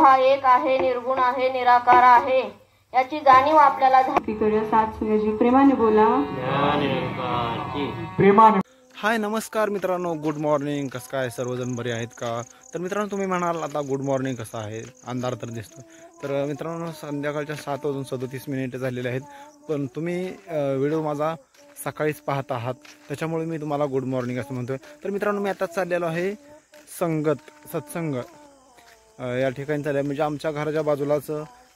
हा एक आहे, निर्गुण आहे, निराकार आहे याची जाणीव आपल्याला झाली. साथ संगजी प्रेमाने बोला. प्रेमाने. हाय नमस्कार मित्रांनो, गुड मॉर्निंग. कसं काय, सर्वजण बरे आहेत का? तर मित्रांनो, तुम्ही म्हणाल आता गुड मॉर्निंग कसं आहे, अंधार तर दिसतो. तर मित्रांनो, संध्याकाळच्या 7:37 झालेले आहेत, पण तुम्ही व्हिडिओ माझा सकाळीच पाहत आहात, त्याच्यामुळे मी तुम्हाला गुड मॉर्निंग असं म्हणतोय. तर मित्रांनो, मी आता चाललेलो आहे सत्संग या ठिकाणी चालले, म्हणजे आमच्या घराच्या बाजूलाच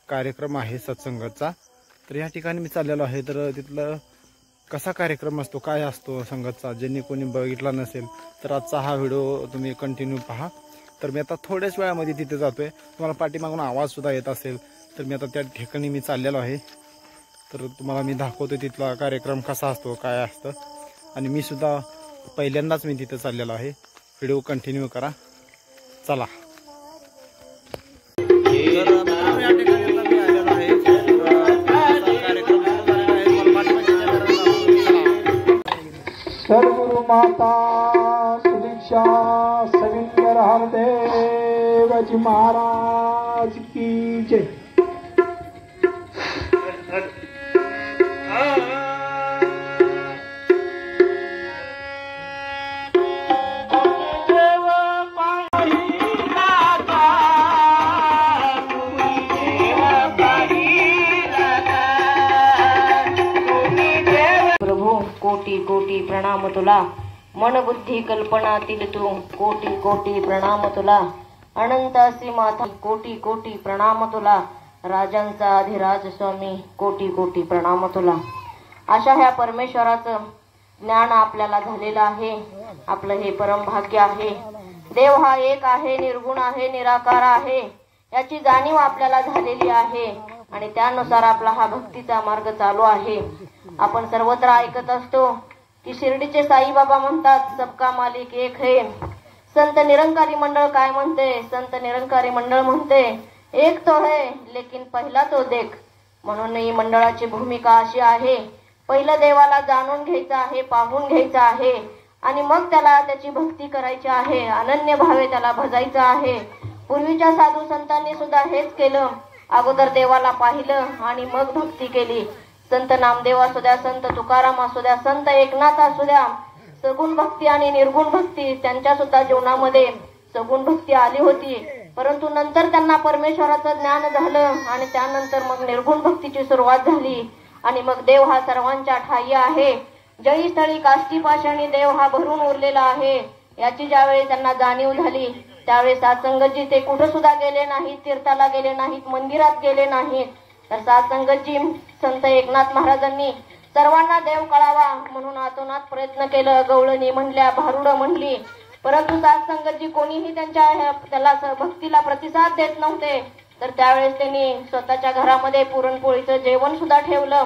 कार्यक्रम आहे सत्संगाचा. तर या ठिकाणी मी चाललेलो आहे. तर तिथलं कसा कार्यक्रम असतो, काय असतो संगतचा, ज्यांनी कोणी बघितला नसेल तर आजचा हा व्हिडिओ तुम्ही कंटिन्यू पहा. तर मी आता थोड्याच वेळामध्ये तिथे जातोय. तुम्हाला पाठीमागून आवाजसुद्धा येत असेल, तर मी आता त्या ठिकाणी मी चाललेलो आहे. तर तुम्हाला मी दाखवतो तिथला कार्यक्रम कसा असतो, काय असतं. आणि मी सुद्धा पहिल्यांदाच मी तिथे चाललेलो आहे. व्हिडिओ कंटिन्यू करा, चला. सद्गुरु माता सुदीक्षा सविंदर हरदेवजी महाराज की जय. कोटी कोटी प्रणाम तुला, मन बुद्धी कल्पनातील तू कोटी कोटी प्रणाम तुला, अनंत असी माता कोटी कोटी प्रणाम तुला, राजांचा अधिराज स्वामी कोटी कोटी प्रणाम तुला. अशा ह्या परमेश्वराचं ज्ञान आपल्याला झालेलं आहे. आपलं हे परम भाग्य आहे. देव हा एक आहे, निर्गुण आहे, निराकार आहे याची जाणीव आपल्याला झालेली आहे. आणि त्यानुसार आपला हा भक्तीचा मार्ग चालू आहे. आपण सर्वत्र ऐकत असतो की शिर्डीचे साईबाबा म्हणतात सबका मालिक एक है. संत निरंकारी मंडळ काय म्हणते? संत निरंकारी मंडळ म्हणते एक तो है लेकिन पहिला तो देख. म्हणून ही मंडळाची भूमिका अशी आहे, पहिलं देवाला जाणून घ्यायचं आहे, पाहून घ्यायचं आहे आणि मग त्याला त्याची भक्ती करायची आहे, अनन्य भावे त्याला भजायचं आहे. पूर्वीच्या साधू संतांनी सुद्धा हेच केलं. अगोदर देवाला पाहिलं आणि मग भक्ती केली. संत नामदेव असू द्या, संत तुकाराम असू द्या, संत एकनाथ असू द्या, सगुण भक्ती आणि निर्गुण भक्ती त्यांच्या सुद्धा जीवनामध्ये सगुण भक्ती आली होती. परंतु नंतर त्यांना परमेश्वराचं ज्ञान झालं आणि त्यानंतर मग निर्गुण भक्तीची सुरुवात झाली. आणि मग देव हा सर्वांच्या ठायी आहे. जयी स्थळी काष्टी पाषाणी देव हा भरून उरलेला आहे याची ज्यावेळी त्यांना जाणीव झाली, त्यावेळी सात्संगतजी ते कुठं सुद्धा गेले नाहीत, तीर्थाला गेले नाहीत, मंदिरात गेले नाहीत. तर सात्संगतजी संत एकनाथ महाराजांनी सर्वांना देव कळावा म्हणून आतोनात प्रयत्न केलं. गवळणी म्हणल्या, भारुड म्हणली, परंतु सात्संगतजी कोणीही त्याला भक्तीला प्रतिसाद देत नव्हते. तर त्यावेळेस त्यांनी स्वतःच्या घरामध्ये पुरणपोळीचं जेवण सुद्धा ठेवलं.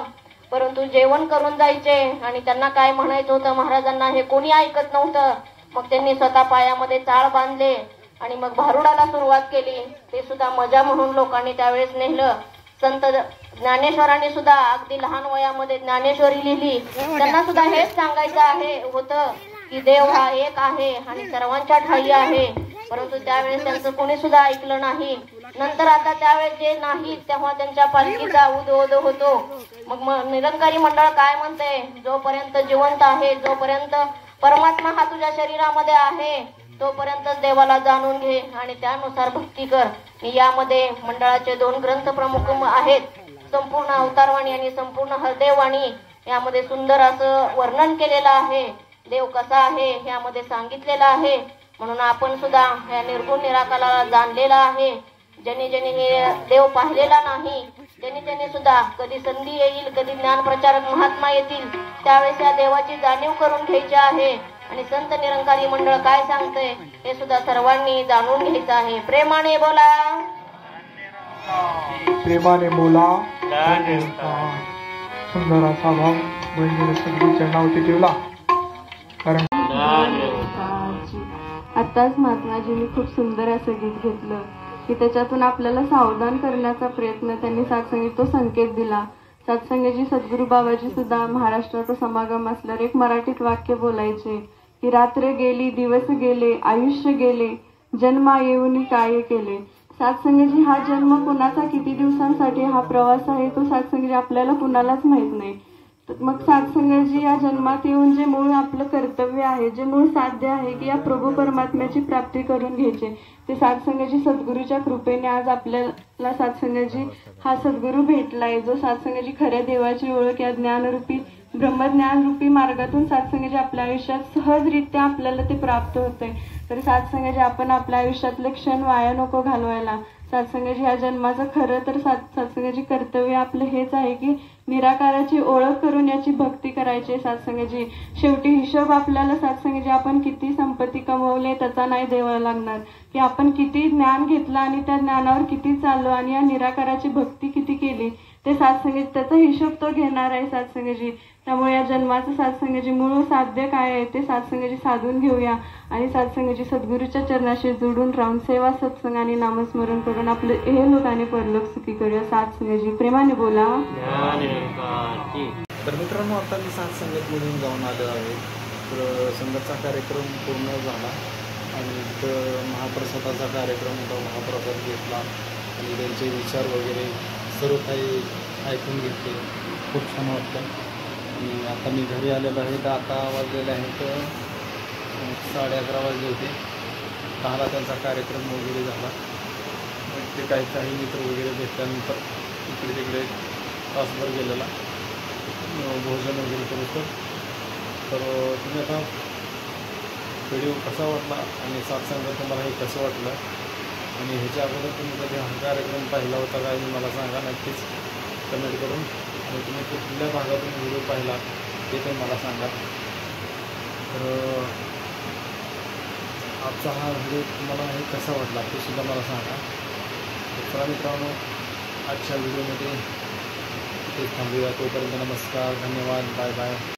परंतु जेवण करून जायचे आणि त्यांना काय म्हणायचं होतं महाराजांना हे कोणी ऐकत नव्हतं. मग त्यांनी स्वतः पायामध्ये चाळ बांधले आणि मग भारुडाला सुरुवात केली. ते सुद्धा मजा म्हणून लोकांनी त्यावेळेस नेलं. संत ज्ञानेश्वरांनी सुद्धा अगदी लहान वयामध्ये ज्ञानेश्वरी लिहिली. त्यांना सुद्धा हेच सांगायचं होतं की देव हा एक आहे आणि सर्वांच्या ठायी आहे. परंतु त्यावेळेस त्यांचं कोणी सुद्धा ऐकलं नाही. नंतर आता त्यावेळेस जे नाही तेव्हा त्यांच्या पालखीचा उद होतो. मग निरंकारी मंडळ काय म्हणते, जोपर्यंत जिवंत आहे, जोपर्यंत परमात्मा हा तुझ्या शरीरामध्ये आहे, तोपर्यंत देवाला जाणून घे आणि त्यानुसार भक्ती कर. यामध्ये मंडळाचे 2 ग्रंथ प्रमुख आहेत, संपूर्ण अवतारवाणी आणि संपूर्ण हरदेववाणी. यामध्ये सुंदर असं वर्णन केलेलं आहे. देव कसा आहे यामध्ये सांगितलेलं आहे. म्हणून आपण सुद्धा या निर्गुण निराकाराला जाणलेला आहे. ज्यांनी ज्यांनी हे देव पाहिलेला नाही, त्यांनी सुद्धा कधी संधी येईल, कधी ज्ञान प्रचारक महात्मा येतील, त्यावेळेस या देवाची जाणीव करून घ्यायची आहे. आणि संत निरंकारी मंडळ काय सांगतंय हे सुद्धा सर्वांनी जाणून घ्यायचं आहे. प्रेमाने बोला, प्रेमाने बोला. सुंदर असा भाव बहिणीने सगळी चरणावरती ठेवला. कारण आताच महात्माजींनी खूप सुंदर असं गीत घेतलं की त्याच्यातून आपल्याला सावधान करण्याचा प्रयत्न त्यांनी सात्संगीत तो संकेत दिला. सत्संगजी सद्गुरू बाबाजी सुद्धा महाराष्ट्राचा समागम असल्यावर एक मराठीत वाक्य बोलायचे की रात्र गेली दिवस गेले आयुष्य गेले जन्मा येऊनी काय केले. सातसंगजी हा जन्म कुणाचा किती दिवसांसाठी हा प्रवास आहे तो सातसंगजी आपल्याला कुणालाच माहित नाही. मग सातसंगजी या जन्मात येऊन जे मूळ आपलं कर्तव्य आहे, जे मूळ साध्य आहे की या प्रभू परमात्म्याची प्राप्ती करून घ्यायचे, ते सातसंगजी सद्गुरूच्या कृपेने आज आपल्याला सातसंगजी हा सद्गुरू भेटलाय, जो सातसंगजी खऱ्या देवाची ओळख या ज्ञानरूपी ब्रह्मज्ञान रूपी मार्गातून सातसंगजी आपल्या आयुष्यात सहजरित्या आपल्याला ते प्राप्त होतंय. तर सातसंगजी आपण आपल्या आयुष्यातले क्षण वाया नको घालवायला. सातसंगजी ह्या जन्माचं खरं तर सातसंगजी कर्तव्य आपलं हेच आहे की निराकाराची ओळख करून याची भक्ती करायची. सातसंगजी शेवटी हिशोब आपल्याला सातसंगजी आपण किती संपत्ती कमवले त्याचा नाही द्यावा लागणार, की आपण किती ज्ञान घेतलं आणि त्या ज्ञानावर किती चाललो आणि या निराकाराची भक्ती किती केली ते सातसंगजी त्याचा हिशोब तो घेणार आहे सातसंगजी. त्यामुळे या जन्माचं सातसंगजी मूळ साध्य काय आहे ते सातसंगजी साधून घेऊया आणि सातसंगजी सद्गुरूच्या चरणाशी जोडून राहून सेवा सत्संग आणि नामस्मरण करून आपले हे लोक आणि परलोक सुखी करूया. सातसंगजी प्रेमाने बोला. तर मित्रांनो, आता मी सातसंगतमधून जाऊन आलो आहे. तर संगतचा कार्यक्रम पूर्ण झाला आणि तिथं महाप्रसादाचा कार्यक्रम होता. महाप्रसाद घेतला आणि त्यांचे विचार वगैरे सर्व काही ऐकून घेतले. खूप छान वाटलं. आणि आता मी घरी आलेलो आहे. तर आता वाजलेले आहेत 11:30 वाजले होते. 10ला त्यांचा कार्यक्रम वगैरे झाला. मग ते काही मित्र वगैरे भेटल्यानंतर इकडे तिकडे तासभर गेलेला भोजन वगैरे करू. तर तुम्ही आता व्हिडिओ कसा वाटला आणि सातसंग तुम्हाला हे कसं वाटलं आणि ह्याच्या अगोदर तुम्ही कधी हा कार्यक्रम पाहिला होता का हे मला सांगा नक्कीच कमेंट करून. आणि तुम्ही कुठल्या भागातून व्हिडिओ पाहिला ते पण मला सांगा. तर आजचा हा व्हिडिओ तुम्हाला हे कसा वाटला ते सुद्धा मला सांगा. तर चला मित्रांनो, आजच्या व्हिडिओमध्ये इथेच थांबूया. तोपर्यंत नमस्कार, धन्यवाद, बाय बाय.